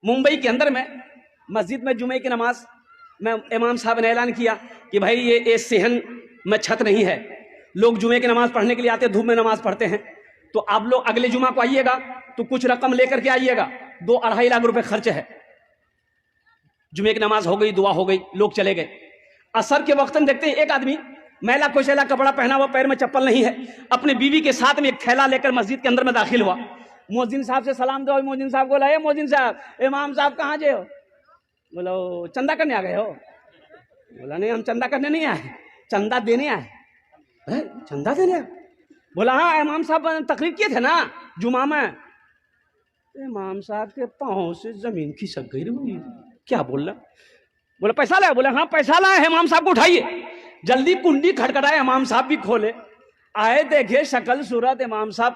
ممبئی کے اندر میں مسجد میں جمعے کی نماز میں امام صاحب نے اعلان کیا کہ بھائی یہ صحن میں چھت نہیں ہے، لوگ جمعے کی نماز پڑھنے کے لیے آتے ہیں، دھوپ میں نماز پڑھتے ہیں، تو آپ لوگ اگلے جمعہ کو آئیے گا تو کچھ رقم لے کر کے آئیے گا، 2-2.5 لاکھ روپے خرچ ہے۔ جمعے کی نماز ہو گئی، دعا ہو گئی، لوگ چلے گئے۔ عصر کے وقت میں دیکھتے ہیں ایک آدمی میلا کوشیلا کپڑا پہنا ہوا، پیر میں چپل نہیں ہے، اپنے بیوی کے ساتھ میں ایک تھیلا لے کر مسجد کے اندر میں داخل ہوا۔ مؤذن صاحب سے سلام دو، مؤذن صاحب کو لائے، مؤذن صاحب امام صاحب کہاں جے ہو؟ بولا چندہ کرنے آ گئے ہو؟ بولا نہیں، ہم چندہ کرنے نہیں آئے، چندہ دینے آئے۔ چندہ دینے آئے؟ بولا ہاں، امام صاحب تقریر کیے تھے نا جمعہ میں۔ امام صاحب کے پاؤں سے زمین کھسک گئی، کیا بول رہا؟ بولا پیسہ لائے؟ بولا ہاں پیسہ لائے، امام صاحب کو اٹھائیے۔ جلدی کنڈی کھٹکھٹائے، امام صاحب بھی کھولے، آئے دیکھے شکل صورت، امام صاحب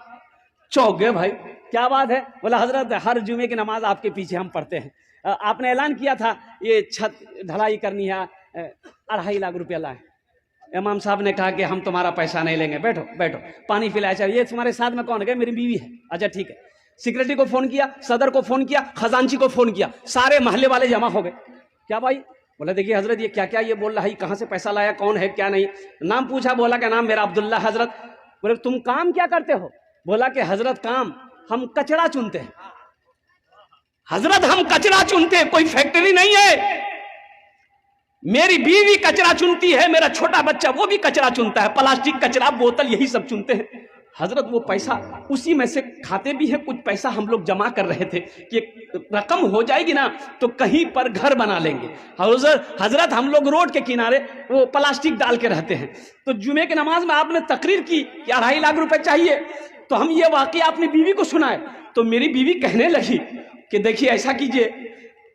چونک گئے۔ بھائی کیا بات ہے؟ بولا حضرت ہر جمعے کی نماز آپ کے پیچھے ہم پڑھتے ہیں، آپ نے اعلان کیا تھا یہ چھت ڈھلائی کرنی ہے، 2.5 لاکھ روپیہ لائے۔ امام صاحب نے کہا کہ ہم تمہارا پیسہ نہیں لیں گے، بیٹھو بیٹھو، پانی پلایا چاہیے۔ یہ تمہارے ساتھ میں کون ہے؟ میری بیوی ہے۔ اچھا ٹھیک ہے۔ سیکریٹری کو فون کیا، صدر کو فون کیا، خزانچی کو فون کیا، سارے محلے والے جمع ہو گئے۔ کیا بھائی؟ بولا دیکھیے حضرت یہ کیا کیا یہ بول رہا ہے، کہاں سے پیسہ لایا، کون ہے کیا نہیں۔ نام پوچھا، بولا کہ نام میرا عبداللہ۔ حضرت بولے تم کام کیا کرتے ہو؟ بولا کہ حضرت کام ہم کچڑا چنتے ہیں۔ حضرت ہم کچڑا چنتے ہیں، کوئی فیکٹری نہیں ہے۔ میری بیوی کچرا چنتی ہے، میرا چھوٹا بچہ وہ بھی کچرا چنتا ہے، پلاسٹک کچرا، بوتل، یہی سب چنتے ہیں۔ حضرت وہ پیسہ اسی میں سے کھاتے بھی ہیں، کچھ پیسہ ہم لوگ جمع کر رہے تھے کہ رقم ہو جائے گی نا تو کہیں پر گھر بنا لیں گے۔ حضرت ہم لوگ روڈ کے کنارے وہ پلاسٹک ڈال کے رہتے ہیں، تو جمعے کی نماز میں آپ نے تقریر کی کہ 2.5 لاکھ روپے چاہیے، تو ہم یہ واقعہ اپنی بیوی کو سنائے، تو میری بیوی کہنے لگی کہ دیکھیے ایسا کیجئے،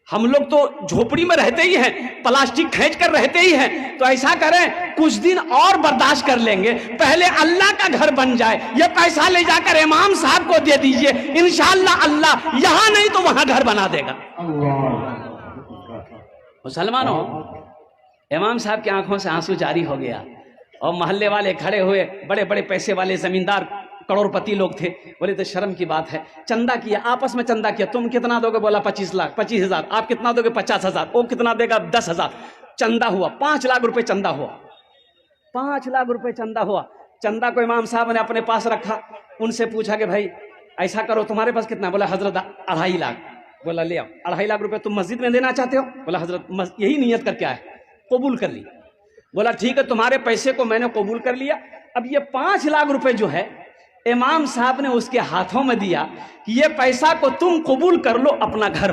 ہم لوگ تو جھوپڑی میں رہتے ہی ہیں، پلاسٹک کھینچ کر رہتے ہی ہیں، تو ایسا کریں کچھ دن اور برداشت کر لیں گے، پہلے اللہ کا گھر بن جائے، یہ پیسہ لے جا کر امام صاحب کو دے دیجئے، انشاءاللہ اللہ یہاں نہیں تو وہاں گھر بنا دے گا۔ مسلمانوں، امام صاحب کی آنکھوں سے آنسو جاری ہو گیا، اور محلے والے کھڑے ہوئے، بڑے بڑے پیسے والے زمیندار کروڑ پتی لوگ تھے، بولے تو شرم کی بات ہے، چندہ کیا، آپس میں چندہ کیا، تم کتنا دو گے؟ بولا 25,000، آپ کتنا دو گے؟ 50,000، وہ کتنا دے گا؟ 10,000، چندہ ہوا 5 لاکھ روپے چندہ ہوا، 5 لاکھ روپے چندہ ہوا۔ چندہ کو امام صاحب نے اپنے پاس رکھا، ان سے پوچھا کہ بھائی ایسا کرو تمہارے پاس کتنا؟ بولا حضرت 2.5 لاکھ۔ بولا لے آؤ، 2.5 لاکھ روپے تم مسجد میں دینا چاہتے ہو؟ بولا حضرت یہی نیت کر کے آئے، قبول کر لی۔ بولا ٹھیک ہے، تمہارے پیسے کو میں نے قبول کر لیا، اب یہ 5 لاکھ روپے جو ہے امام صاحب نے اس کے ہاتھوں میں دیا کہ یہ پیسہ کو تم قبول کر لو، اپنا گھر بنا